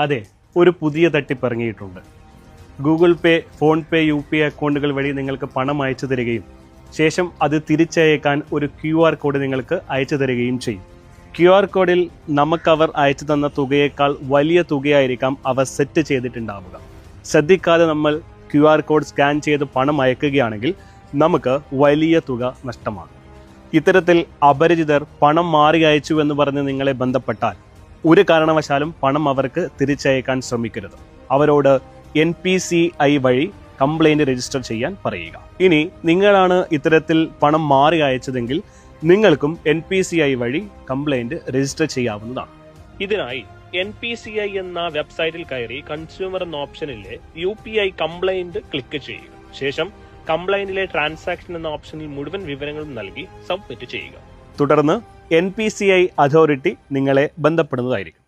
അതെ, ഒരു പുതിയ തട്ടിപ്പ് ഇറങ്ങിയിട്ടുണ്ട്. ഗൂഗിൾ പേ, ഫോൺ പേ, UPI അക്കൗണ്ടുകൾ വഴി നിങ്ങൾക്ക് പണം അയച്ചു തരികയും ശേഷം അത് തിരിച്ചയക്കാൻ ഒരു QR കോഡ് നിങ്ങൾക്ക് അയച്ചു തരികയും ചെയ്യും. QR കോഡിൽ നമുക്കവർ അയച്ചു തന്ന തുകയേക്കാൾ വലിയ തുകയായിരിക്കാം അവർ സെറ്റ് ചെയ്തിട്ടുണ്ടാവുക. ശ്രദ്ധിക്കാതെ നമ്മൾ QR കോഡ് സ്കാൻ ചെയ്ത് പണം അയക്കുകയാണെങ്കിൽ നമുക്ക് വലിയ തുക നഷ്ടമാകും. ഇത്തരത്തിൽ അപരിചിതർ പണം മാറി അയച്ചു എന്ന് പറഞ്ഞ് നിങ്ങളെ ബന്ധപ്പെട്ടാൽ ഒരു കാരണവശാലും പണം അവർക്ക് തിരിച്ചയക്കാൻ ശ്രമിക്കരുത്. അവരോട് NPCI വഴി കംപ്ലൈൻറ്റ് രജിസ്റ്റർ ചെയ്യാൻ പറയുക. ഇനി നിങ്ങളാണ് ഇത്തരത്തിൽ പണം മാറി അയച്ചതെങ്കിൽ നിങ്ങൾക്കും NPCI വഴി കംപ്ലൈൻറ്റ് രജിസ്റ്റർ ചെയ്യാവുന്നതാണ്. ഇതിനായി NPCI എന്ന വെബ്സൈറ്റിൽ കയറി കൺസ്യൂമർ എന്ന ഓപ്ഷനിലെ UPI കംപ്ലൈൻറ്റ് ക്ലിക്ക് ചെയ്യുക. ശേഷം കംപ്ലൈൻറ്റിലെ ട്രാൻസാക്ഷൻ എന്ന ഓപ്ഷനിൽ മുഴുവൻ വിവരങ്ങളും നൽകി സബ്മിറ്റ് ചെയ്യുക. തുടർന്ന് NPCI അതോറിറ്റി നിങ്ങളെ ബന്ധപ്പെടുന്നതായിരിക്കും.